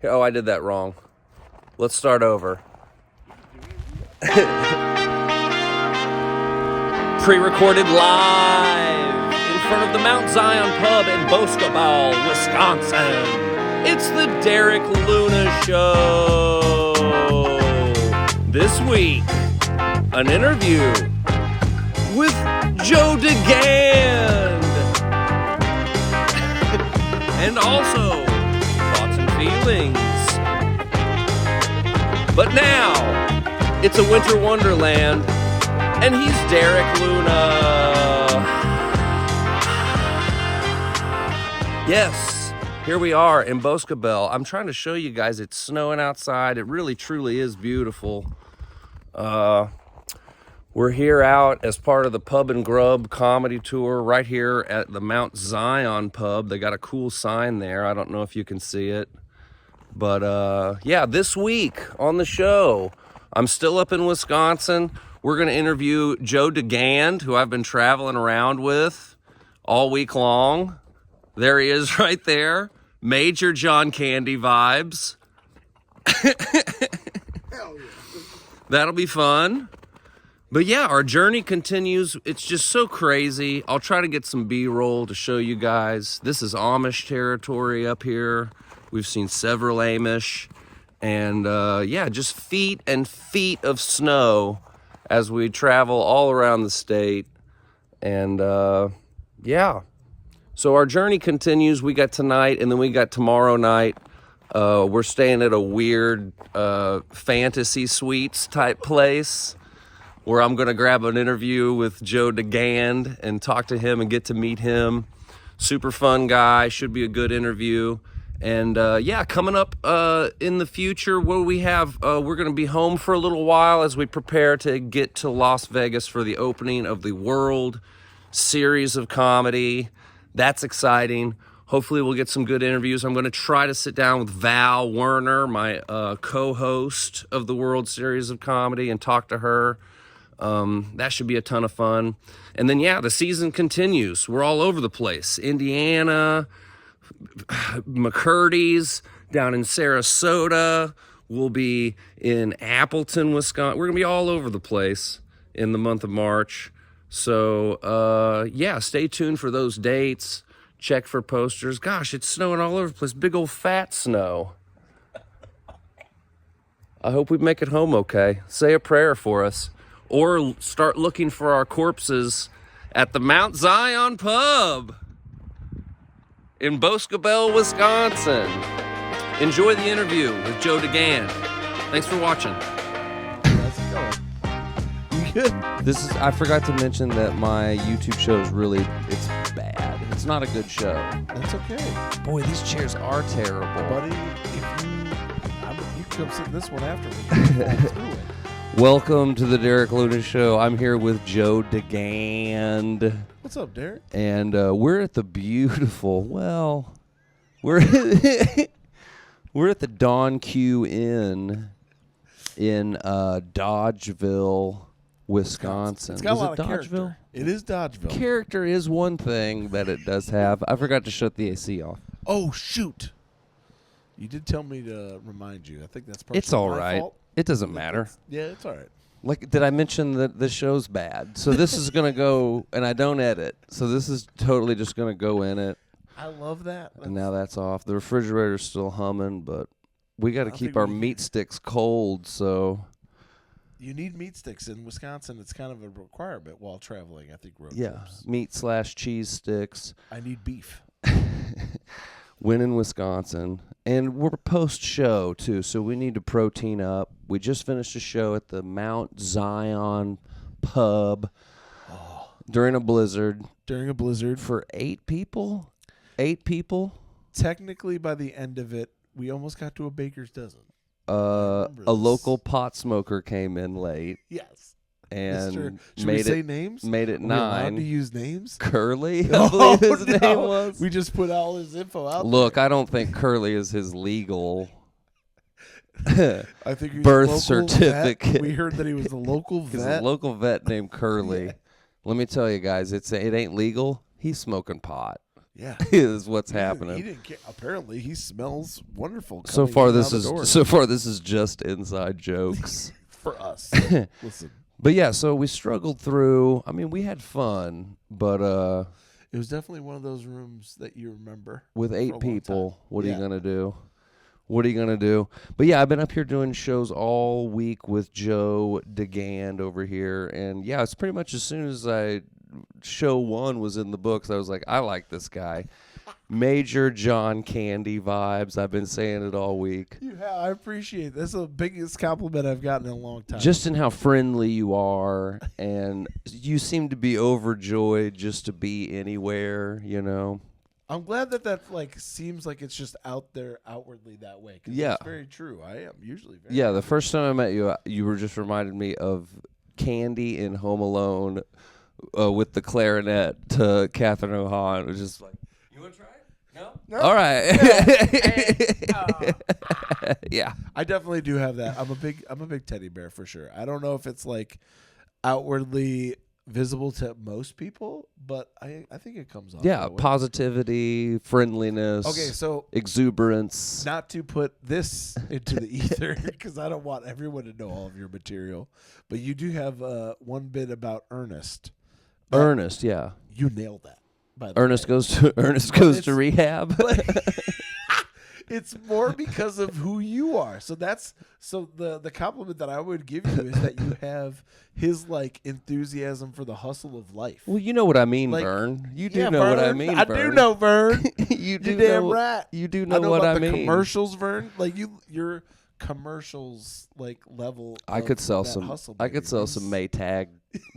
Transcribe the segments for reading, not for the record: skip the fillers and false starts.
Oh, I did that wrong. Let's start over. Pre-recorded live in front of the Mount Zion Pub in Boscobel, Wisconsin. It's the Derek Luna Show. This week, an interview with Joe DeGaand. And also, thoughts and feelings. But now, it's a winter wonderland, and he's Derek Luna. Yes, here we are in Boscobel. I'm trying to show you guys it's snowing outside. It really, truly is beautiful. We're here out as part of the Pub and Grub comedy tour right here at the Mount Zion Pub. They got a cool sign there. I don't know if you can see it. But yeah, this week on the show, I'm still up in Wisconsin. We're going to interview Joe DeGaand, who I've been traveling around with all week long. There he is right there. Major John Candy vibes. Hell yeah. That'll be fun. But yeah, our journey continues. It's just so crazy. I'll try to get some B-roll to show you guys. This is Amish territory up here. We've seen several Amish. And yeah, just feet and feet of snow as we travel all around the state. And yeah. So our journey continues. We got tonight and then we got tomorrow night. We're staying at a weird fantasy suites type place where I'm going to grab an interview with Joe DeGaand and talk to him and get to meet him. Super fun guy. Should be a good interview. And yeah, coming up in the future, what do we have? We're going to be home for a little while as we prepare to get to Las Vegas for the opening of the World Series of Comedy. That's exciting. Hopefully we'll get some good interviews. I'm going to try to sit down with Val Werner, my co-host of the World Series of Comedy, and talk to her. That should be a ton of fun. And then, yeah, the season continues. We're all over the place. Indiana, McCurdy's, down in Sarasota. We'll be in Appleton, Wisconsin. We're going to be all over the place in the month of March. So, yeah, stay tuned for those dates. Check for posters. Gosh, it's snowing all over the place. Big old fat snow. I hope we make it home okay. Say a prayer for us. Or start looking for our corpses at the Mount Zion Pub in Boscobel, Wisconsin. Enjoy the interview with Joe DeGaand. Thanks for watching. How's it going? You good? I forgot to mention that my YouTube show is it's bad. It's not a good show. That's okay. Boy, these chairs are terrible. Buddy, you come sit in this one after me. Let's do it. Welcome to the Derek Luna Show. I'm here with Joe DeGaand. What's up, Derek? And we're at the beautiful, we're we're at the Don Q Inn in Dodgeville, Wisconsin. It's got a lot of Dodgeville? character. It is Dodgeville. Character is one thing that it does have. I forgot to shut the AC off. Oh, shoot. You did tell me to remind you. I think that's partially It's all my right. fault. It doesn't matter. Yeah, it's all right. Like, did I mention that the show's bad? So this is going to go, and I don't edit. So this is totally just going to go in it. I love that. And now that's off. The refrigerator's still humming, but we got to I keep think our we- meat sticks cold, so You need meat sticks in Wisconsin. It's kind of a requirement while traveling, I think, road yeah, trips. meat/cheese sticks. I need beef. Win in Wisconsin. And we're post-show, too, so we need to protein up. We just finished a show at the Mount Zion Pub during a blizzard During a blizzard. for 8 people. 8 people. Technically, by the end of it, we almost got to a baker's dozen. A remember this. local pot smoker came in late Yes. and Should we made say it names? made it Are we allowed to 9. use names? Curly, I Oh, believe his no. name was. We just put all his info out Look, there. I don't think Curly is his legal I think he was birth a local certificate. vet. We heard that he was the local He's a vet. local vet named Curly. Yeah. Let me tell you guys, it ain't legal. He's smoking pot. Yeah. is what's He happening. didn't care. Apparently, he smells wonderful. So coming far, in and this out the door. is so far this is just inside jokes. for us. Listen, But yeah, so we struggled through. I mean, we had fun, but it was definitely one of those rooms that you remember. with for a 8 long people, time. what are Yeah. you gonna do? What are you gonna do? But yeah, I've been up here doing shows all week with Joe DeGaand over here, and yeah, it's pretty much as soon as show 1 was in the books, I was like, I like this guy. Major John Candy vibes. I've been saying it all week. I appreciate it. That's the biggest compliment I've gotten in a long time. Just in how friendly you are, and you seem to be overjoyed just to be anywhere, you know. I'm glad that like seems like it's just out there outwardly that way. 'Cause Yeah. it's very true. I am usually very. Yeah, the first time I met you, you were just reminded me of Candy in Home Alone with the clarinet to Catherine O'Hahn. It was just like, you want to try it? No? All right. Yeah. I definitely do have that. I'm a big teddy bear for sure. I don't know if it's like outwardly visible to most people, but I think it comes off. Yeah, that way. positivity, friendliness. Okay, so exuberance. not to put this into the ether because I don't want everyone to know all of your material, but you do have one bit about Ernest. Ernest, yeah. You nailed that. By the Ernest way. goes to rehab. It's more because of who you are. So the compliment that I would give you is that you have his like enthusiasm for the hustle of life. Well, you know what I mean, Like, Vern. You do yeah, know what I Vern, mean, I Vern. do know, Vern. You do You're damn know, right. You do I know know what about I the mean. commercials, Vern. Like your commercials like level. I could sell that some. hustle, I could baby. sell some Maytag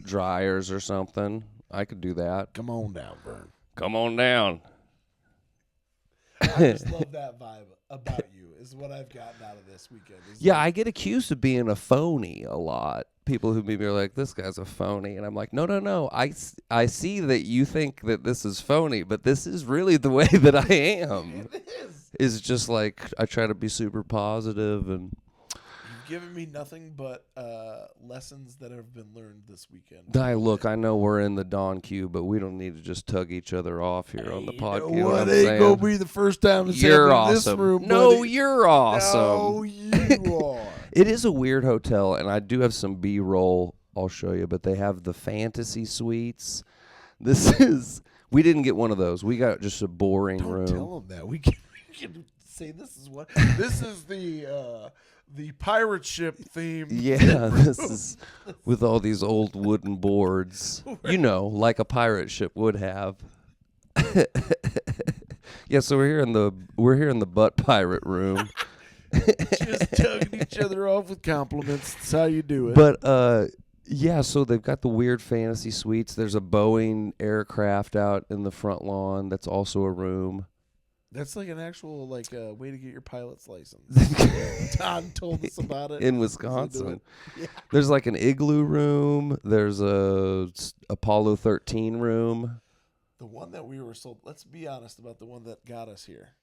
dryers or something. I could do that. Come on down, Vern. Come on down. I just love that vibe about you. Is what I've gotten out of this weekend. Yeah, like, I get accused of being a phony a lot. People who meet me are like, "This guy's a phony," and I'm like, "No. I see that you think that this is phony, but this is really the way that I am." It is. Is just like I try to be super positive and. You've given me nothing but lessons that have been learned this weekend. Look, I know we're in the Dawn queue, but we don't need to just tug each other off here on the podcast. You know what? It ain't gonna be the first time it's You're happened in awesome. this room. No, buddy. you're awesome. No, you are. It is a weird hotel, and I do have some B-roll I'll show you, but they have the fantasy suites. We didn't get one of those. We got just a boring Don't room. tell them that. We can say this is the pirate ship theme. Yeah, this is with all these old wooden boards. You know, like a pirate ship would have. Yeah, so we're here in the butt pirate room. Just tugging each other off with compliments. That's how you do it. But yeah, so they've got the weird fantasy suites. There's a Boeing aircraft out in the front lawn that's also a room. That's like an actual way to get your pilot's license. Don told us about it In Wisconsin. Yeah. There's like an igloo room. There's a Apollo 13 room. The one that we were sold. Let's be honest about the one that got us here.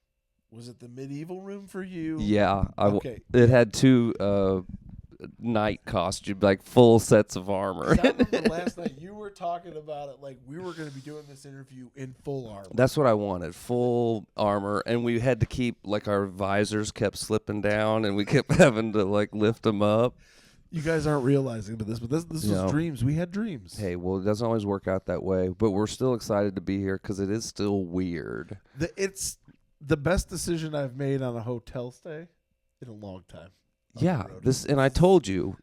Was it the medieval room for you? Yeah, Okay. It had 2 night costumes, like full sets of armor. I remember last night you were talking about it like we were going to be doing this interview in full armor. That's what I wanted, full armor, and we had to keep our visors kept slipping down, and we kept having to lift them up. You guys aren't realizing this, but this was dreams. We had dreams. Hey, well, it doesn't always work out that way, but we're still excited to be here because it is still weird. It's the best decision I've made on a hotel stay in a long time. Yeah, and I told you,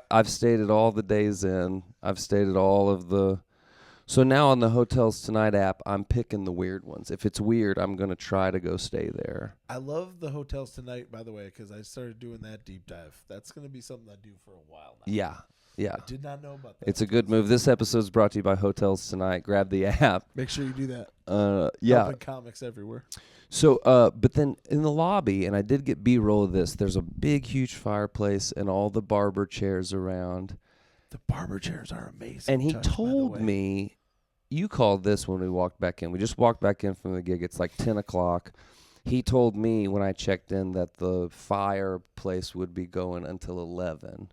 I've stayed at all the Days Inn. I've stayed at all of the. So now on the Hotels Tonight app, I'm picking the weird ones. If it's weird, I'm going to try to go stay there. I love the Hotels Tonight, by the way, because I started doing that deep dive. That's going to be something I do for a while now. Yeah. I did not know about that. It's a good move. This episode's brought to you by Hotels Tonight. Grab the app. Make sure you do that. Yeah. Helping comics everywhere. So, but then in the lobby, and I did get B-roll of this, there's a big, huge fireplace and all the barber chairs around. The barber chairs are amazing. And he told me, you called this when we walked back in. We just walked back in from the gig. It's like 10 o'clock. He told me when I checked in that the fireplace would be going until 11.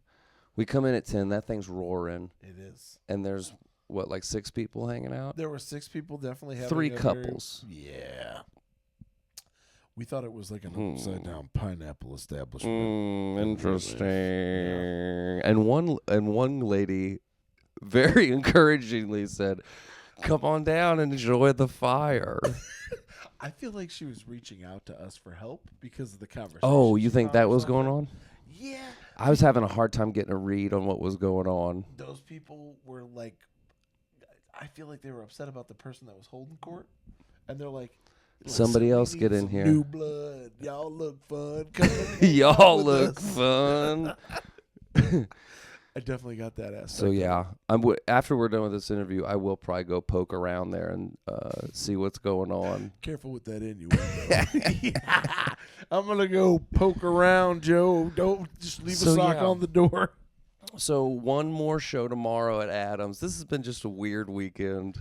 We come in at 10. That thing's roaring. It is. And there's what, like 6 people hanging out? There were 6 people definitely having 3 a couples. Yeah. We thought it was like an upside down pineapple establishment. Interesting. Yeah. And one lady very encouragingly said, "Come on down and enjoy the fire." I feel like she was reaching out to us for help because of the conversation. Oh, you think that was on. going on? Yeah. I was having a hard time getting a read on what was going on. Those people were like, I feel like they were upset about the person that was holding court. And they're like, Somebody "Listen, we else need get in some here. New blood. Y'all look fun. Come and hang Y'all out with look us." fun. I definitely got that aspect. So yeah, after we're done with this interview, I will probably go poke around there and see what's going on. Careful with that innuendo. I'm going to go poke around, Joe. Don't just leave a sock on the door. So one more show tomorrow at Adams. This has been just a weird weekend,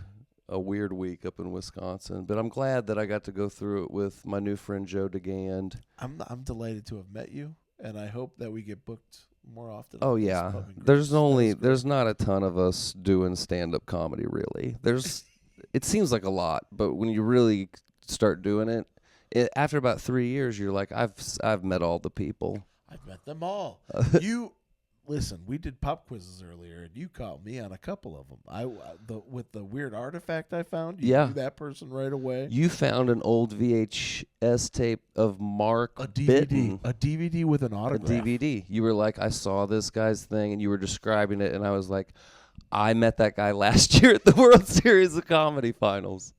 a weird week up in Wisconsin. But I'm glad that I got to go through it with my new friend Joe DeGaand. I'm delighted to have met you, and I hope that we get booked more often. Oh yeah, there's not a ton of us doing stand-up comedy really. It seems like a lot, but when you really start doing it, after about 3 years, you're like, I've met all the people. I've met them all. Listen, we did pop quizzes earlier, and you caught me on a couple of them. With the weird artifact I found, you knew that person right away. You found an old VHS tape of Mark Bitton. A DVD with an autograph. A DVD. You were like, I saw this guy's thing, and you were describing it, and I was like, I met that guy last year at the World Series of Comedy Finals.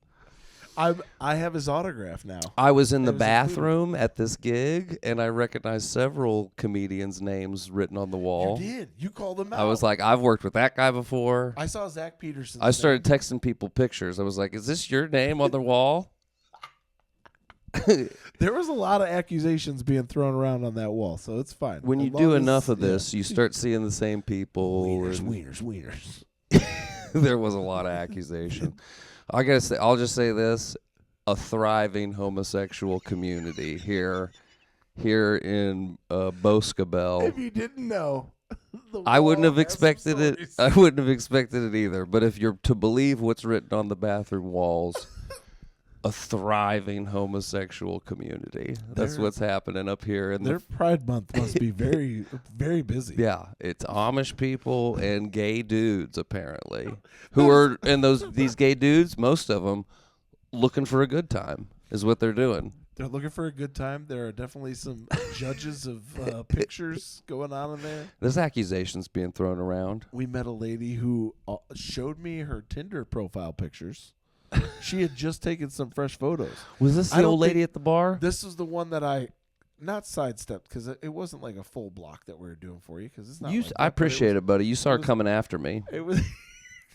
I have his autograph now. I was in the bathroom at this gig, and I recognized several comedians' names written on the wall. You did. You called them out. I was like, I've worked with that guy before. I saw Zach Peterson. I started texting people pictures. I was like, is this your name on the wall? There was a lot of accusations being thrown around on that wall, so it's fine. When you do enough of this, you start seeing the same people. Wieners. There was a lot of accusation. I gotta say, I'll just say this: a thriving homosexual community here in Boscobel. If you didn't know, I wouldn't have expected it. I wouldn't have expected it either. But if you're to believe what's written on the bathroom walls, a thriving homosexual community. That's what's happening up here. And their Pride Month must be very, very busy. Yeah, it's Amish people and gay dudes apparently, who are these gay dudes. Most of them looking for a good time is what they're doing. They're looking for a good time. There are definitely some judges of pictures going on in there. There's accusations being thrown around. We met a lady who showed me her Tinder profile pictures. She had just taken some fresh photos. Was this the old lady at the bar? This was the one that I not sidestepped because it wasn't like a full block that we were doing for you because it's not. I appreciate it, buddy. You saw her coming after me. It was.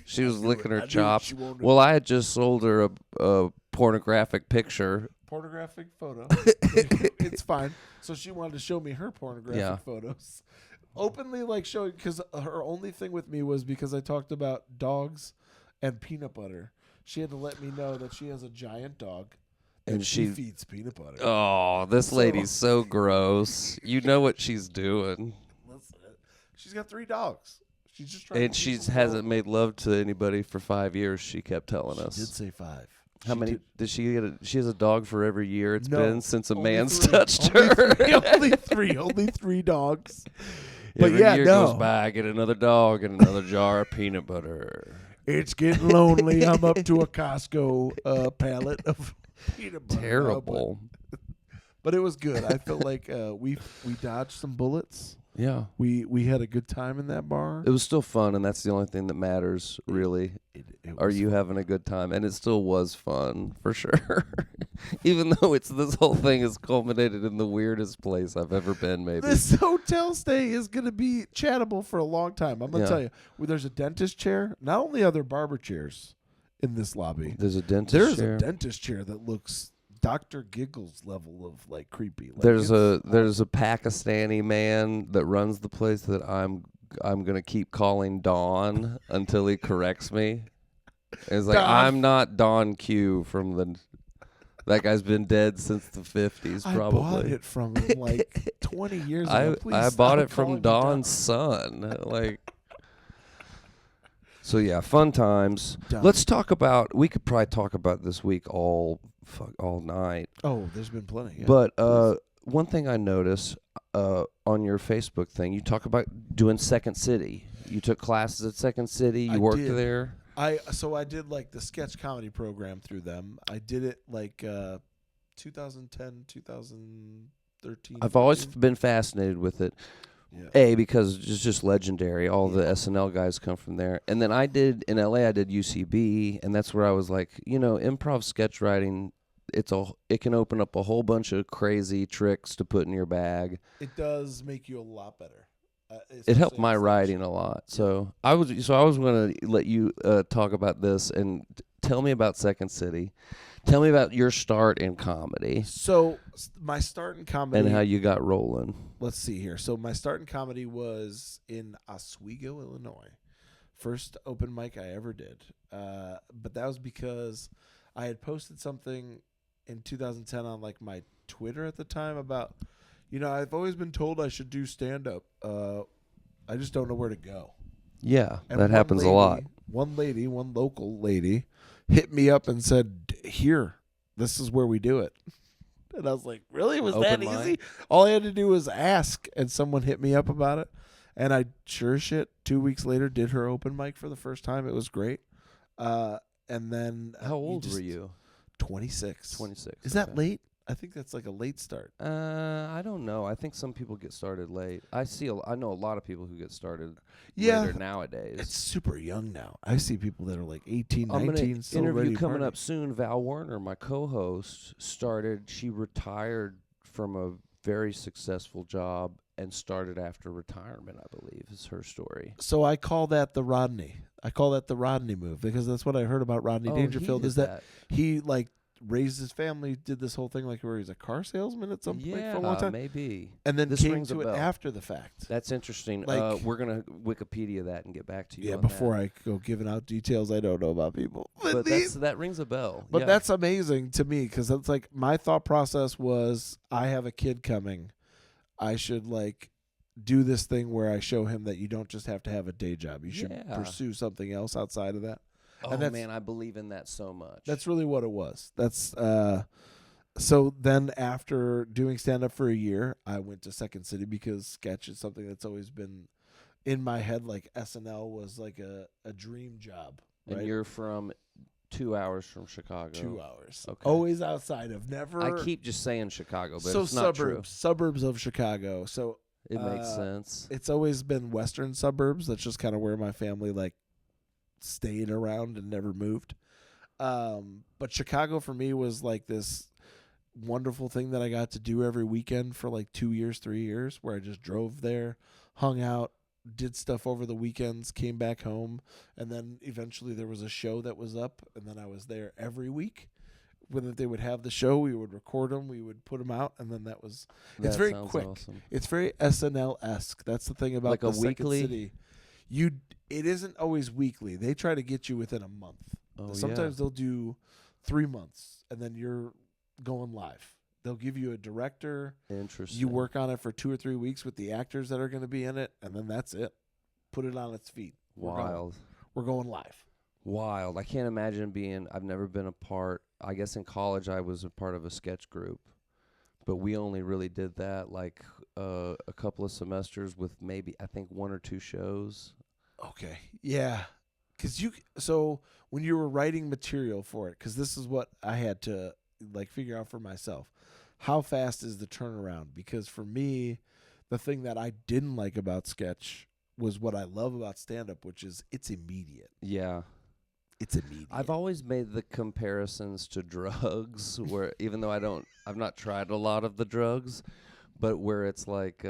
She was licking her chops. Well, I had just sold her a pornographic picture. Pornographic photo. It's fine. So she wanted to show me her pornographic photos. Openly, like showing, because her only thing with me was because I talked about dogs and peanut butter. She had to let me know that she has a giant dog and she feeds peanut butter. Oh, this lady's so gross. You know what she's doing. Listen, she's got 3 dogs. She's just trying. And she hasn't made love to anybody for 5 years. She kept telling us. She did say 5. How many did she get? She has a dog for every year it's been since a man's touched her. Only 3. Only 3 dogs. Every year goes by, I get another dog and another jar of peanut butter. It's getting lonely. I'm up to a Costco pallet of peanut butter. Terrible. But it was good. I felt like we dodged some bullets. Yeah. We had a good time in that bar. It was still fun, and that's the only thing that matters, really. Are you having a good time? And it still was fun, for sure. Even though this whole thing has culminated in the weirdest place I've ever been, maybe. This hotel stay is going to be chattable for a long time. I'm going to tell you. There's a dentist chair. Not only are there barber chairs in this lobby. There's a dentist chair. There's a dentist chair that looks Dr. Giggles level of like creepy. Like there's a Pakistani man that runs the place that I'm gonna keep calling Don until he corrects me. It's like Don. I'm not Don Q from that guy's been dead since the 50s probably. I bought it from him like 20 years ago. I bought it from Don's son. Like So yeah, fun times. Done. Let's talk about. We could probably talk about this week all night. Oh, there's been plenty. Yeah. But one thing I noticed on your Facebook thing, you talk about doing Second City. You took classes at Second City. You worked there. I did like the sketch comedy program through them. I did it like 2010, 2013. I've always been fascinated with it. Yeah. Because it's just legendary. All the SNL guys come from there. And then I did in LA. I did UCB, and that's where I was like, improv sketch writing. It can open up a whole bunch of crazy tricks to put in your bag. It does make you a lot better. It helped my writing a lot. So I was going to let you talk about this and tell me about Second City. Tell me about your start in comedy. So my start in comedy and how you got rolling. Let's see here. So my start in comedy was in Oswego, Illinois. First open mic I ever did. But that was because I had posted something in 2010 on like my Twitter at the time about, I've always been told I should do stand up. I just don't know where to go. Yeah, and that happens a lot. One local lady hit me up and said, "Here, this is where we do it." And I was like, "Really? Was that easy?" All I had to do was ask, and someone hit me up about it. And I sure as shit 2 weeks later did her open mic for the first time. It was great. And then how old were you? 26. 26. Is that late? I think that's like a late start. I don't know. I think some people get started late. I know a lot of people who get started later nowadays. It's super young now. I see people that are like 18, I'm 19. Still interview coming up soon. Val Werner, my co-host, she retired from a very successful job and started after retirement, I believe, is her story. So I call that the Rodney. Move because that's what I heard about Rodney Dangerfield is that he like raised his family, did this whole thing like where he's a car salesman at some point for a long time. Maybe. And then came to it after the fact. That's interesting. We're going to Wikipedia that and get back to you on before that. I go giving out details I don't know about people. But that rings a bell. But that's amazing to me because that's like my thought process was I have a kid coming. I should like do this thing where I show him that you don't just have to have a day job. You should pursue something else outside of that. Oh, man, I believe in that so much. That's really what it was. That's so then after doing stand-up for a year, I went to Second City because sketch is something that's always been in my head. Like SNL was like a dream job. Right? And you're from 2 hours from Chicago. 2 hours. Okay. Always outside of never. I keep just saying Chicago, but so it's not true. Suburbs of Chicago. So it makes sense. It's always been western suburbs. That's just kind of where my family like stayed around and never moved. But Chicago for me was like this wonderful thing that I got to do every weekend for like 2 years, 3 years, where I just drove there, hung out, did stuff over the weekends, came back home, and then eventually there was a show that was up, and then I was there every week. When they would have the show, we would record them, we would put them out, and then that was. It's very quick. Awesome. It's very SNL-esque. That's the thing about like the a weekly. Second City. It isn't always weekly. They try to get you within a month. Sometimes they'll do 3 months, and then you're going live. They'll give you a director. Interesting. You work on it for 2 or 3 weeks with the actors that are going to be in it, and then that's it. Put it on its feet. Wild. We're going live. Wild. I can't imagine I've never been a part. I guess in college I was a part of a sketch group, but we only really did that like a couple of semesters with maybe I think 1 or 2 shows. Okay. Yeah. So when you were writing material for it, because this is what I had to like figure out for myself, how fast is the turnaround? Because for me, the thing that I didn't like about sketch was what I love about stand-up, which is it's immediate. Yeah. It's immediate. I've always made the comparisons to drugs, where even though I've not tried a lot of the drugs, but where it's like,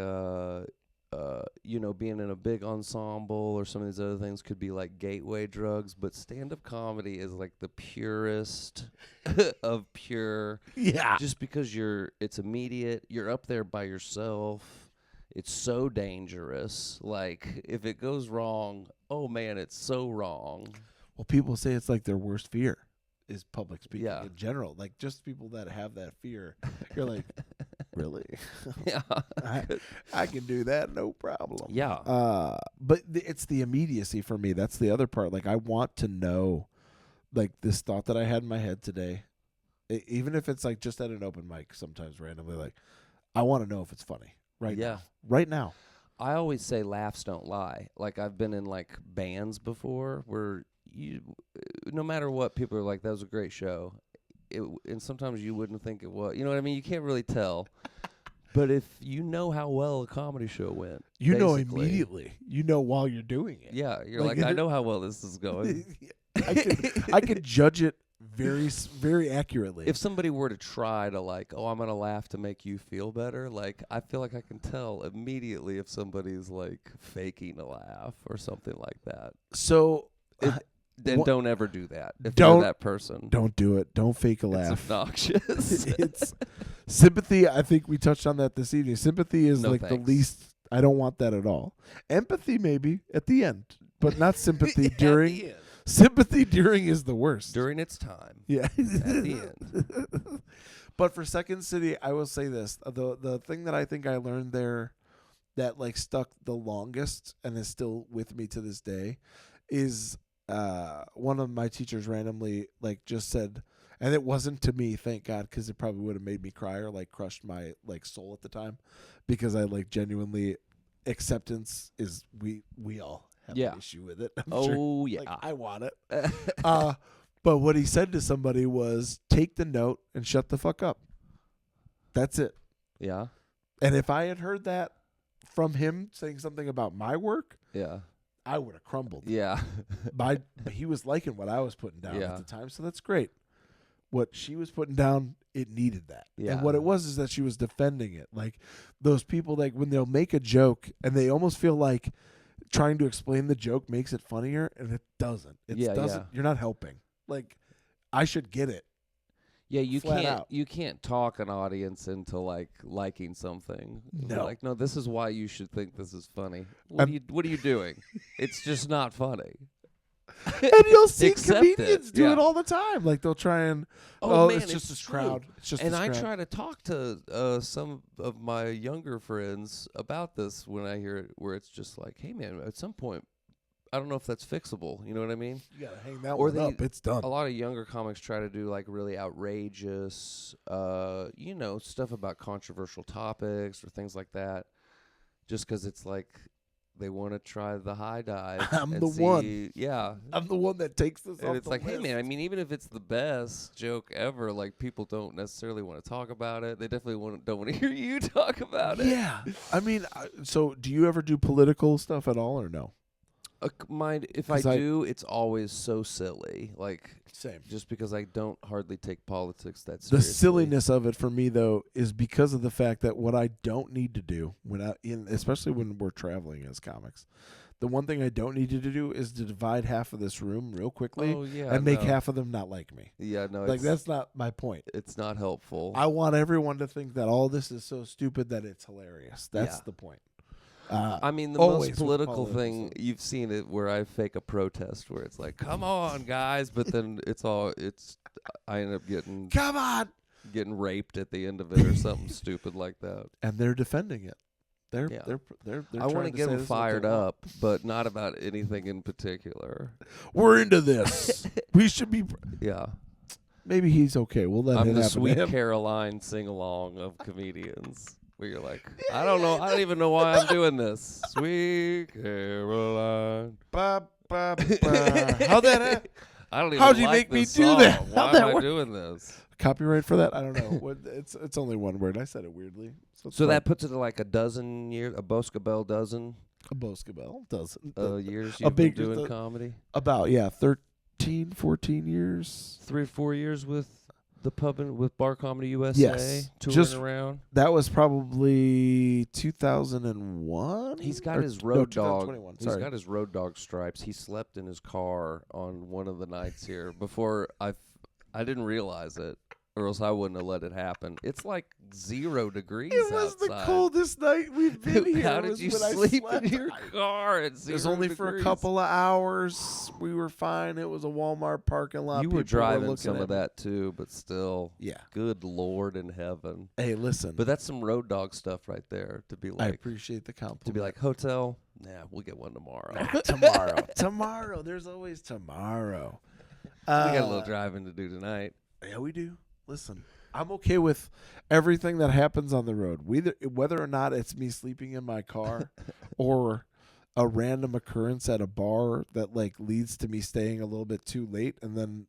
being in a big ensemble or some of these other things could be like gateway drugs, but stand-up comedy is like the purest of pure. Yeah. Just because it's immediate, you're up there by yourself. It's so dangerous. Like if it goes wrong, oh man, it's so wrong. Well, people say it's like their worst fear is public speaking in general. Like just people that have that fear, you're like, Really? Yeah. I can do that, no problem. Yeah. But it's the immediacy for me. That's the other part. Like, I want to know, like, this thought that I had in my head today, even if it's, like, just at an open mic sometimes randomly, like, I want to know if it's funny now. Right now. I always say laughs don't lie. Like, I've been in, like, bands before where no matter what, people are like, that was a great show. And sometimes you wouldn't think it was. You know what I mean? You can't really tell. But if you know how well a comedy show went, you know immediately. You know while you're doing it. Yeah, you're like I know how well this is going. I could judge it very, very accurately. If somebody were to try to like, I'm gonna laugh to make you feel better, like I feel like I can tell immediately if somebody's like faking a laugh or something like that. So. Then don't ever do that. If you're that person, don't do it. Don't fake a laugh. It's obnoxious. It's sympathy. I think we touched on that this evening. Sympathy is the least. I don't want that at all. Empathy maybe at the end, but not sympathy during. Sympathy during is the worst. During its time. Yeah. At the end. But for Second City, I will say this: the thing that I think I learned there, that like stuck the longest and is still with me to this day, is. One of my teachers randomly like just said, and it wasn't to me, thank God, because it probably would have made me cry or like crushed my like soul at the time, because I like genuinely acceptance is we all have an issue with it. I'm sure. Yeah, like, I want it. But what he said to somebody was, take the note and shut the fuck up. That's it. Yeah. And if I had heard that from him saying something about my work, I would have crumbled. Yeah. But he was liking what I was putting down at the time, so that's great. What she was putting down, it needed that. Yeah. And what it was is that she was defending it. Like those people, like when they'll make a joke and they almost feel like trying to explain the joke makes it funnier, and it doesn't. It doesn't. You're not helping. Like, I should get it. Yeah, you can't talk an audience into like liking something. No. Like, no, this is why you should think this is funny. What are you doing? It's just not funny. And you'll see comedians do it all the time. Like they'll try and man, it's just this crowd. It's just and this crowd. I try to talk to some of my younger friends about this when I hear it, where it's just like, hey man, at some point, I don't know if that's fixable. You know what I mean? You gotta hang that one up. It's done. A lot of younger comics try to do like really outrageous, stuff about controversial topics or things like that, just because it's like they want to try the high dive. I'm the one. Yeah, I'm the one that takes this. And off it's the like, list. hey man, I mean, even if it's the best joke ever, like people don't necessarily want to talk about it. They definitely don't want to hear you talk about it. Yeah, I mean, so do you ever do political stuff at all or no? If I do, it's always so silly. Like, same. Just because I don't hardly take politics that seriously. The silliness of it for me, though, is because of the fact that what I don't need to do especially when we're traveling as comics, the one thing I don't need you to do is to divide half of this room real quickly and make half of them not like me. Yeah, no, like that's not my point. It's not helpful. I want everyone to think that all this is so stupid that it's hilarious. That's the point. I mean, the most political thing, you've seen it where I fake a protest where it's like, come on, guys. But then I end up getting raped at the end of it or something stupid like that. And they're defending it. They're I want to get them fired up, but not about anything in particular. We're into this. We should be. Yeah. Maybe he's okay. We'll let it happen. I'm the Sweet Caroline sing-along of comedians. Where you're like, I don't know. I don't even know why I'm doing this. Sweet Caroline. Ba, ba, ba. How'd that happen? I don't even How'd you make me do that? Why am I doing this? Copyright for that? I don't know. It's only one word. I said it weirdly. So that puts it at like a dozen years, a Boscabel dozen? A Boscabel dozen. Years you've been doing comedy? About, 13, 14 years. 3 or 4 years with the pub with Bar Comedy USA, yes, touring around. That was probably 2001. He's got his road dog. He's got his road dog stripes. He slept in his car on one of the nights here before I didn't realize it or else I wouldn't have let it happen. It's like 0 degrees It was outside. the coldest night we've been here. How did you sleep in your car at 0 It was only degrees? for a couple of hours. We were fine. It was a Walmart parking lot. You were People driving looking some at of me. that too, but still. Yeah. Good Lord in heaven. Hey, listen. But that's some road dog stuff right there. To be I like, appreciate the compliment. to be like, hotel, nah, we'll get one tomorrow. Tomorrow. There's always tomorrow. We got a little driving to do tonight. Yeah, we do. Listen, I'm okay with everything that happens on the road, whether or not it's me sleeping in my car or a random occurrence at a bar that like leads to me staying a little bit too late, and then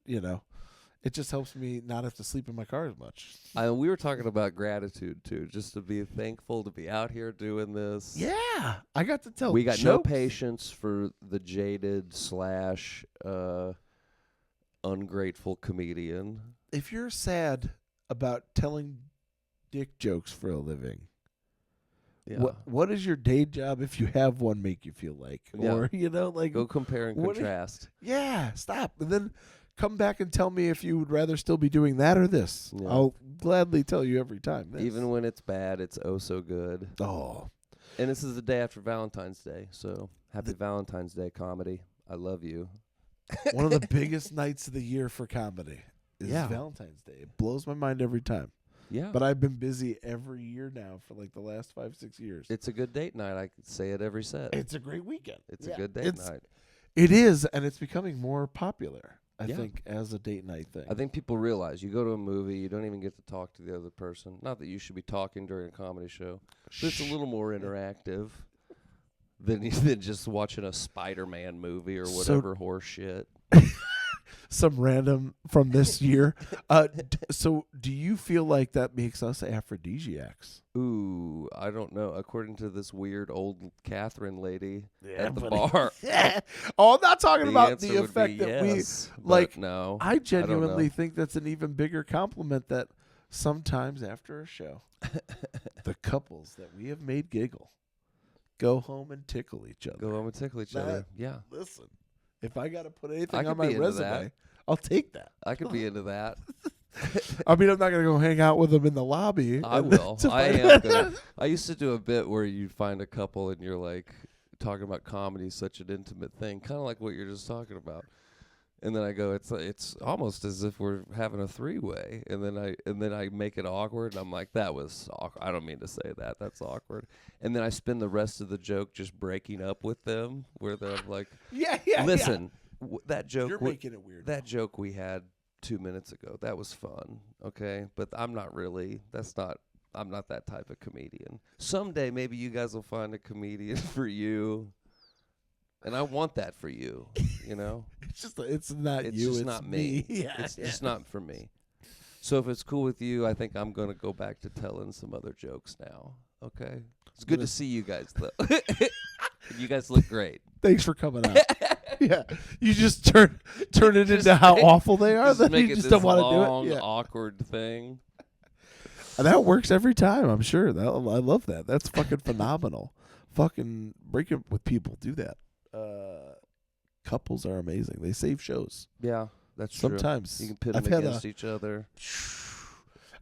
it just helps me not have to sleep in my car as much. We were talking about gratitude too, just to be thankful to be out here doing this. Yeah, I got to tell. We got no patience for the jaded / ungrateful comedian. If you're sad about telling dick jokes for a living, what does your day job, if you have one, make you feel like? Yeah. Or like go compare and contrast. Yeah, stop, and then come back and tell me if you would rather still be doing that or this. Yeah. I'll gladly tell you every time. This. Even when it's bad, it's oh so good. Oh, and this is the day after Valentine's Day, so happy Valentine's Day, comedy. I love you. one of the biggest nights of the year for comedy is Yeah. Valentine's Day. It blows my mind every time. Yeah. But I've been busy every year now for like the last 5-6 years. It's a good date night. I could say it every set. It's a great weekend. It's a good date night. It is, and it's becoming more popular, I Yeah. think, as a date night thing. I think people realize you go to a movie, you don't even get to talk to the other person. Not that you should be talking during a comedy show, but it's a little more interactive than just watching a Spider-Man movie or whatever horse shit. Some random from this year. So do you feel like that makes us aphrodisiacs? Ooh, I don't know. According to this weird old Catherine lady at the buddy. bar. Oh, I'm not talking about answer the would effect be that yes, we but like. No, I genuinely know. think that's an even bigger compliment that sometimes after a show, the couples that we have made giggle go home and tickle each other. Go home and tickle each other. Yeah. Listen, if I got to put anything I on could my be into resume, that. I'll take that. I could be into that. I mean, I'm not going to go hang out with them in the lobby. I will. I am gonna. I used to do a bit where you find a couple and you're like talking about comedy, such an intimate thing, kind of like what you're just talking about. And then I go, it's almost as if we're having a 3-way. And then I make it awkward. And I'm like, that was awkward. I don't mean to say that. That's awkward. And then I spend the rest of the joke just breaking up with them, where they're like, yeah. listen, that joke. You're making it weird. That joke we had 2 minutes ago, that was fun. Okay, but I'm not really. I'm not that type of comedian. Someday maybe you guys will find a comedian for you. And I want that for you, you know? It's not It's you. just It's not me. Yeah, It's just not for me. So if it's cool with you, I think I'm going to go back to telling some other jokes now. Okay? It's good to see you guys, though. You guys look great. Thanks for coming out. Yeah. You just turn it into how awful they are. Then Make you it just this don't want to long, do it. Yeah. awkward thing. And that works every time, I'm sure. I love that. That's fucking phenomenal. Fucking break it with people. Do that. Couples are amazing. They save shows. Yeah, that's Sometimes. true. You can pit I've them had against each other.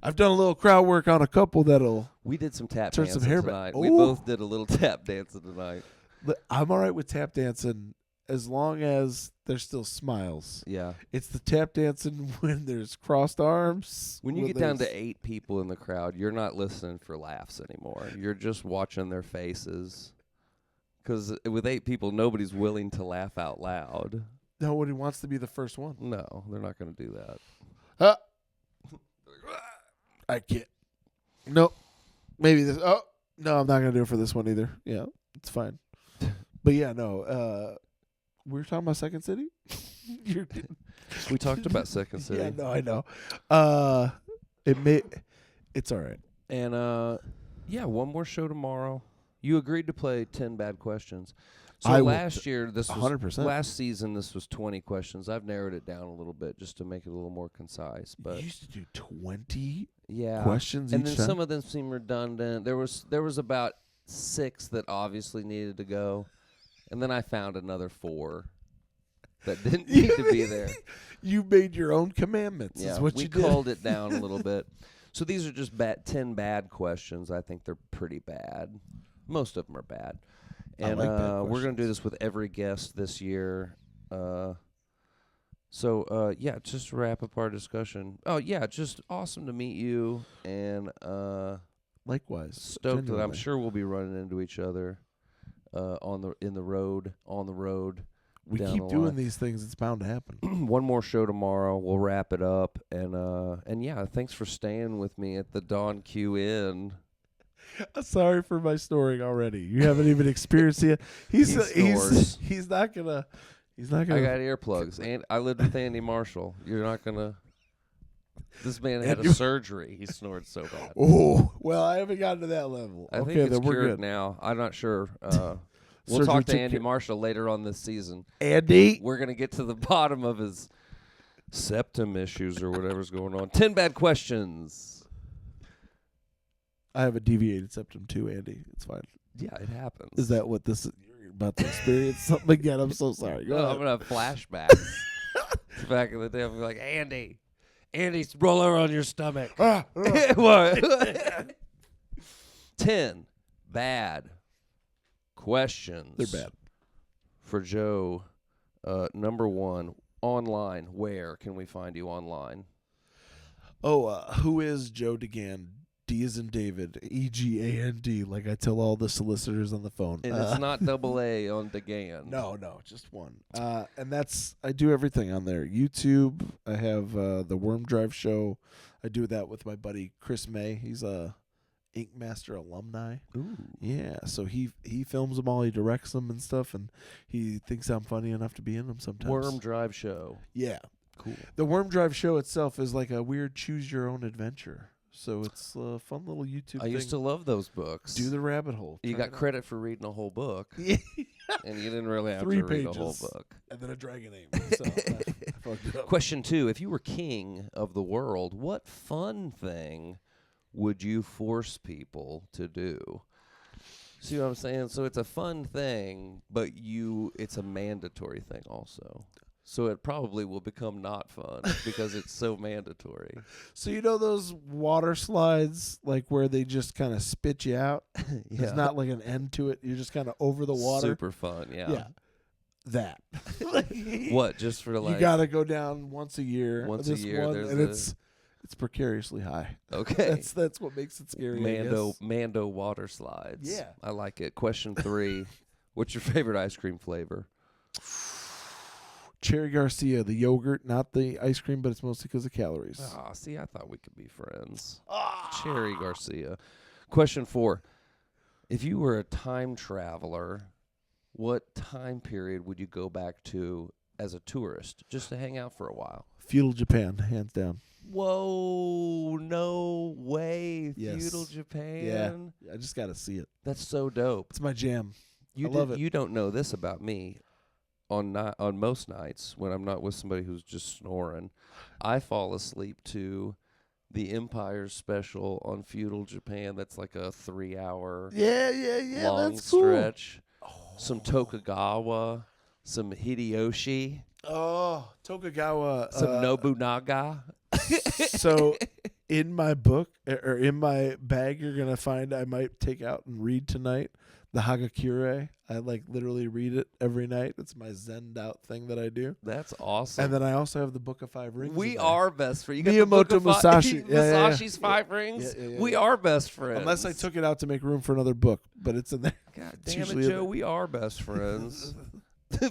I've done a little crowd work on a couple that'll. We did some tap Turn dancing some hair back. tonight. We Ooh. both did a little tap dancing tonight. I'm all right with tap dancing as long as there's still smiles. Yeah. It's the tap dancing when there's crossed arms. When you get down to 8 people in the crowd, you're not listening for laughs anymore. You're just watching their faces. Because with 8 people, nobody's willing to laugh out loud. Nobody wants to be the first one. No, they're not going to do that. I can't. Nope. Maybe this. Oh, no, I'm not going to do it for this one either. Yeah, it's fine. But yeah, no. We were talking about Second City? We talked about Second City. Yeah, no, I know. It's all right. And, one more show tomorrow. You agreed to play 10 bad questions. So last year, this was 100%. Last season, this was 20 questions. I've narrowed it down a little bit just to make it a little more concise. But You used to do 20 yeah, questions and each then time? some of them seem redundant. There was about 6 that obviously needed to go, and then I found another 4. that didn't need to be there. You made your own commandments. Yeah, is what we you did. culled it down a little bit. So these are just 10 bad questions. I think they're pretty bad. Most of them are bad. And I like bad we're going to do this with every guest this year. So, just to wrap up our discussion. Oh, yeah, just awesome to meet you. And Likewise. stoked that I'm Genuinely. sure we'll be running into each other on the road. We down keep the doing line. these things. It's bound to happen. One more show tomorrow. We'll wrap it up. And yeah, thanks for staying with me at the Don Q Inn. Sorry for my snoring already. You haven't even experienced it. He's not gonna. I got earplugs, and I lived with Andy Marshall. You're not gonna. This man had a surgery. He snored so bad. Oh well, I haven't gotten to that level. I think Okay, it's then we're cured good. now. I'm not sure. We'll Surgery talk to took Andy care- Marshall later on this season. Andy, We're gonna get to the bottom of his septum issues or whatever's going on. 10 bad questions. I have a deviated septum too, Andy. It's fine. Yeah, it happens. Is that what this is? You're about to experience something again? I'm so sorry. Go No, ahead. I'm gonna have flashbacks. Back in the day, I'll be like, Andy, roll over on your stomach. What? 10 bad questions. They're bad. For Joe. Number 1, online. Where can we find you online? Who is Joe DeGaand? D as in David, EGAND, like I tell all the solicitors on the phone. And it's not double A on DeGaand. No, just one. And I do everything on there. YouTube, I have the Worm Drive show. I do that with my buddy Chris May. He's a Ink Master alumni. Ooh. Yeah, so he films them all, he directs them and stuff, and he thinks I'm funny enough to be in them sometimes. Worm Drive Show. Yeah. Cool. The Worm Drive show itself is like a weird choose your own adventure. So it's a fun little YouTube I thing. used to love those books. Do the rabbit hole. You Try got it out. credit for reading a whole book. Yeah. And you didn't really have 3 to read a whole pages. book. And then a dragon name. So I fucked it up. Question 2. If you were king of the world, what fun thing would you force people to do? See what I'm saying? So it's a fun thing, but it's a mandatory thing also. So it probably will become not fun because it's so mandatory. So you know those water slides, like where they just kind of spit you out? Yeah. There's not like an end to it. You're just kind of over the water. Super fun, yeah. Yeah. That. What? Just for You got to go down once a year. Once a this year, one, there's and a- it's precariously high. Okay. That's what makes it scary. I guess. Mando water slides. Yeah. I like it. Question 3. What's your favorite ice cream flavor? Cherry Garcia, the yogurt, not the ice cream, but it's mostly because of calories. Ah, see, I thought we could be friends. Cherry Garcia. Question 4. If you were a time traveler, what time period would you go back to as a tourist just to hang out for a while? Feudal Japan, hands down. Whoa, no way. Yes. Feudal Japan. Yeah, I just got to see it. That's so dope. It's my jam. I love it. You don't know this about me. On most nights when I'm not with somebody who's just snoring, I fall asleep to the Empire special on feudal Japan. That's like a 3-hour Yeah. long That's cool. stretch. Some Tokugawa, some Hideyoshi, Tokugawa. some Nobunaga. So in my book or in my bag, you're gonna find I might take out and read tonight the Hagakure. I like literally read it every night. It's my zened out thing that I do. That's awesome. And then I also have the Book of Five Rings. We in there. are best friends. You got the Book Miyamoto of Musashi. Yeah. Musashi's 5 Rings. Yeah. We are best friends. Unless I took it out to make room for another book, but it's in there. God It's damn it, usually in Joe. there. We are best friends.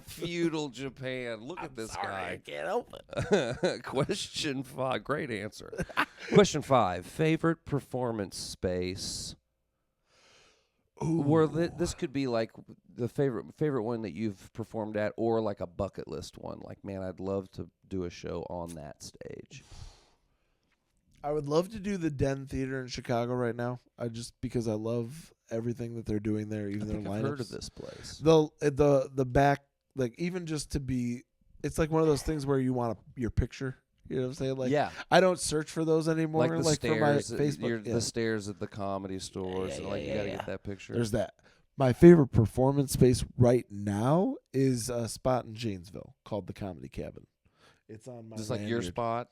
Feudal Japan. Look at this guy. I can't help it. Question 5. Great answer. Question 5. Favorite performance space. Or this could be like the favorite one that you've performed at, or like a bucket list one. Like, man, I'd love to do a show on that stage. I would love to do the Den Theater in Chicago right now. Because I love everything that they're doing there, even I their think lineups. I've heard of this place. The back, like even just to be, it's like one of those things where you want your picture. You know what I'm saying? Like, yeah. I don't search for those anymore. Like the for my stairs, Facebook, the stairs at the comedy stores. Yeah, and like you got to get that picture. There's that. My favorite performance space right now is a spot in Janesville called the Comedy Cabin. It's on my Just like your lanyard. spot?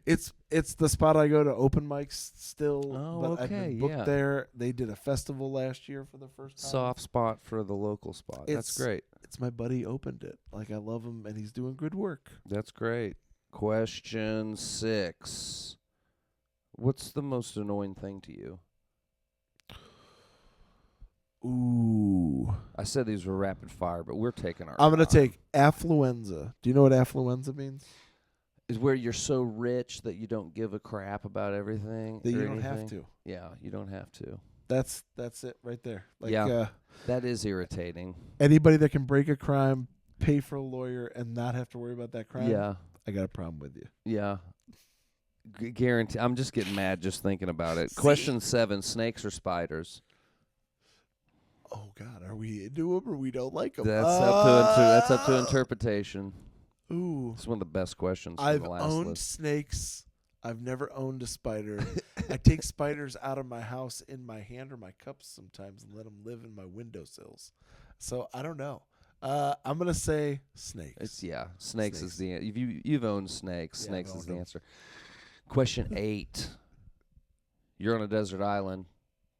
It's the spot I go to open mics still. Oh, but I've been booked there. They did a festival last year for the first time. Soft spot for the local spot. That's great. It's my buddy opened it. Like, I love him, and he's doing good work. That's great. Question 6. What's the most annoying thing to you? Ooh. I said these were rapid fire, but we're taking our I'm going to time. take affluenza. Do you know what affluenza means? Is where you're so rich that you don't give a crap about everything. That you or don't have anything. to. Yeah, you don't have to. That's it right there. Like, Yeah. That is irritating. Anybody that can break a crime, pay for a lawyer, and not have to worry about that crime, Yeah. I got a problem with you. Yeah. Guarantee. I'm just getting mad just thinking about it. See? Question 7, snakes or spiders? Oh, God, are we into them or we don't like them? That's up to interpretation. Ooh. It's one of the best questions from I've the last owned list. snakes. I've never owned a spider. I take spiders out of my house in my hand or my cups sometimes and let them live in my windowsills. So I don't know. I'm gonna say snakes. Snakes is the answer. You've owned snakes. Yeah, Snakes I've is the owned 'em. answer. Question 8. You're on a desert island.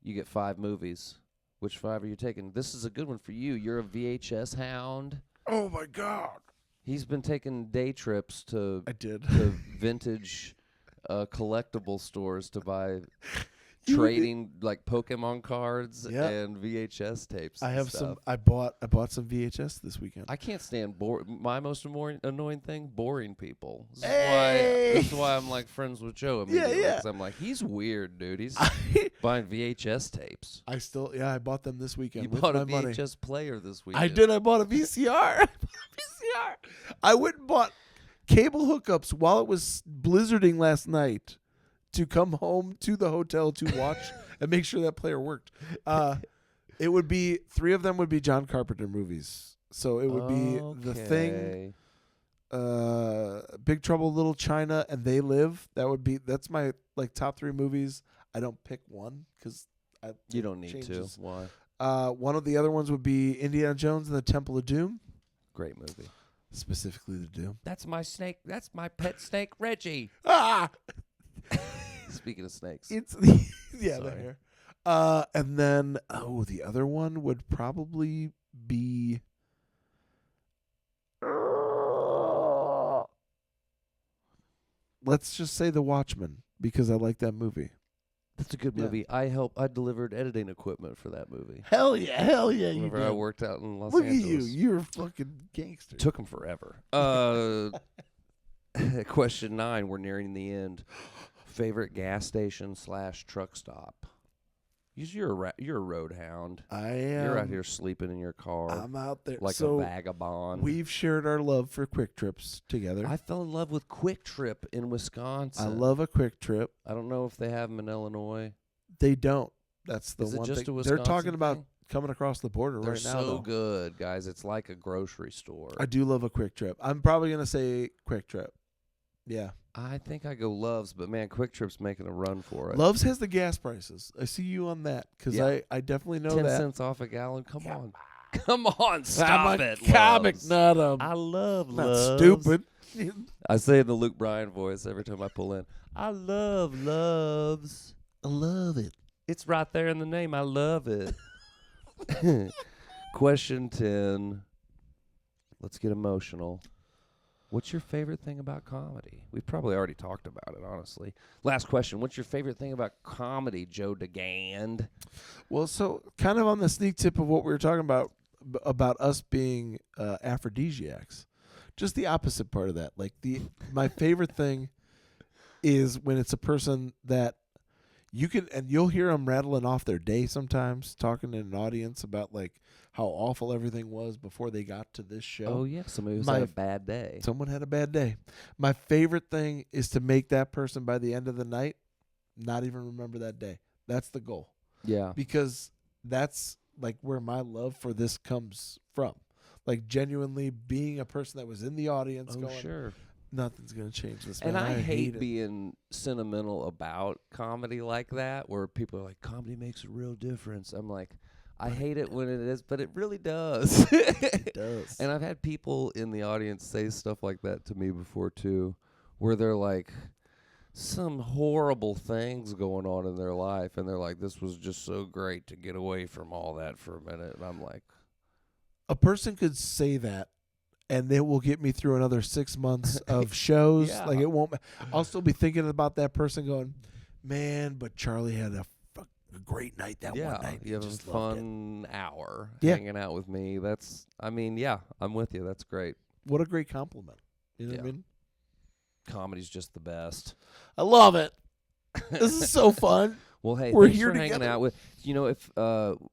You get 5 movies. Which 5 are you taking? This is a good one for you. You're a VHS hound. Oh my God! He's been taking day trips to I did. to vintage collectible stores to buy You would be- trading like Pokemon cards Yeah. and VHS tapes. I and have stuff. some. I bought some VHS this weekend. I can't stand my most annoying thing, boring people. This Hey! is why I'm like friends with Joe immediately. yeah. 'Cause I'm like, he's weird, dude. He's buying VHS tapes. I bought them this weekend. You with bought my a money. VHS player this weekend. I did. I bought a VCR. I went and bought cable hookups while it was blizzarding last night to come home to the hotel to watch and make sure that player worked. It would be 3 of them would be John Carpenter movies. So it would be The Thing, Big Trouble in Little China, and They Live. That's my like top 3 movies. I don't pick one because You don't need changes. to. Why? One of the other ones would be Indiana Jones and the Temple of Doom. Great movie. Specifically the Doom. That's my snake. That's my pet snake, Reggie. Ah! Speaking of snakes. It's the the Sorry. hair. And then the other one would probably be let's just say The Watchmen because I like that movie. That's a good Yeah. movie. I delivered editing equipment for that movie. Hell yeah, you Whenever did. I worked out in Los Look Angeles. at you. You're a fucking gangster. Took them forever. Question 9. We're nearing the end. Favorite gas station / truck stop. You're a road hound. I am. You're out here sleeping in your car I'm out there. like so a vagabond. we've shared our love for Quick Trips together. I fell in love with Quick Trip in Wisconsin. I love a Quick Trip. I don't know if they have them in Illinois. They don't. That's the Is it one just thing. a They're Wisconsin talking about thing? coming across the border They're right now. so though. good, guys. It's like a grocery store. I do love a Quick Trip. I'm probably gonna say Quick Trip. Yeah, I think I go Love's, but man, Quick Trip's making a run for it. Love's has the gas prices. I see you on that because Yeah. I definitely know 10 that. cents off a gallon. Come on. Come on, stop I'm a it. comic, Love's. not I love not Love's. stupid. I say in the Luke Bryan voice every time I pull in. I love Love's. I love it. It's right there in the name. I love it. Question 10. Let's get emotional. What's your favorite thing about comedy? We've probably already talked about it, honestly. Last question. What's your favorite thing about comedy, Joe DeGaand? Well, so kind of on the sneak tip of what we were talking about us being aphrodisiacs. Just the opposite part of that. Like my favorite thing is when it's a person that you'll hear them rattling off their day sometimes, talking in an audience about like how awful everything was before they got to this show. Oh, yeah. Somebody who's had a bad day. Someone had a bad day. My favorite thing is to make that person by the end of the night not even remember that day. That's the goal. Yeah. Because that's like where my love for this comes from. Like genuinely being a person that was in the audience going, sure. nothing's going to change this, And man. I hate it. being sentimental about comedy like that, where people are like, comedy makes a real difference. I'm like, I hate it when it is, but it really does. It does. And I've had people in the audience say stuff like that to me before, too, where they're like, some horrible things going on in their life, and they're like, this was just so great to get away from all that for a minute. And I'm like, a person could say that, and it will get me through another 6 months of shows. Yeah. Like, it won't. I'll still be thinking about that person going, man, but Charlie had a great night that one night. You have a fun hour Yeah. hanging out with me. I'm with you. That's great. What a great compliment. You know what I mean? Comedy's just the best. I love it. This is so fun. Well, hey, We're thanks here for hanging together. out with. If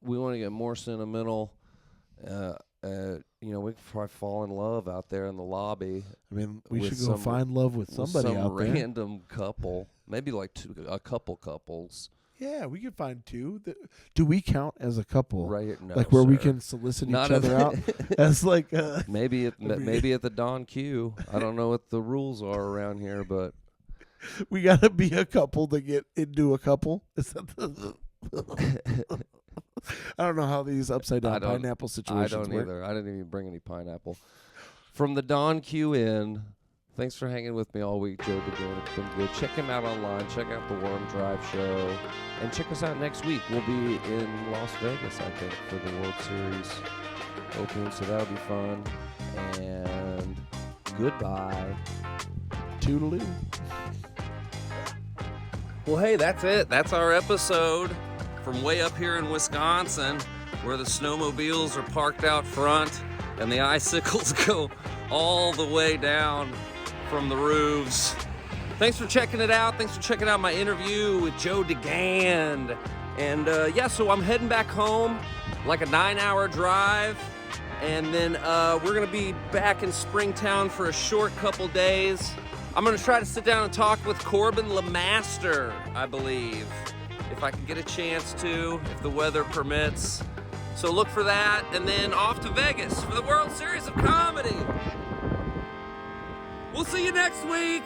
we want to get more sentimental, we could probably fall in love out there in the lobby. I mean, we with should go some- find love with somebody some out there. random couple, maybe like a couple couples. Yeah, we could find two. Do we count as a couple? Right here, no, like where we sir. can solicit Not each other out as like maybe at the Don Q. I don't know what the rules are around here, but we got to be a couple to get into a couple. Is that the I don't know how these upside down pineapple situations I don't work. either. I didn't even bring any pineapple. From the Don Q Inn, thanks for hanging with me all week, Joe DeGaand. It's been good. Check him out online. Check out the Worm Drive show. And check us out next week. We'll be in Las Vegas, I think, for the World Series opening, so that'll be fun. And goodbye. Toodaloo. Well, hey, that's it. That's our episode from way up here in Wisconsin, where the snowmobiles are parked out front and the icicles go all the way down from the roofs. Thanks for checking it out. Thanks for checking out my interview with Joe DeGaand. And so I'm heading back home, like a 9-hour drive. And then we're going to be back in Springtown for a short couple days. I'm going to try to sit down and talk with Corbin LeMaster, I believe, if I can get a chance to, if the weather permits. So look for that, and then off to Vegas for the World Series of Comedy. We'll see you next week.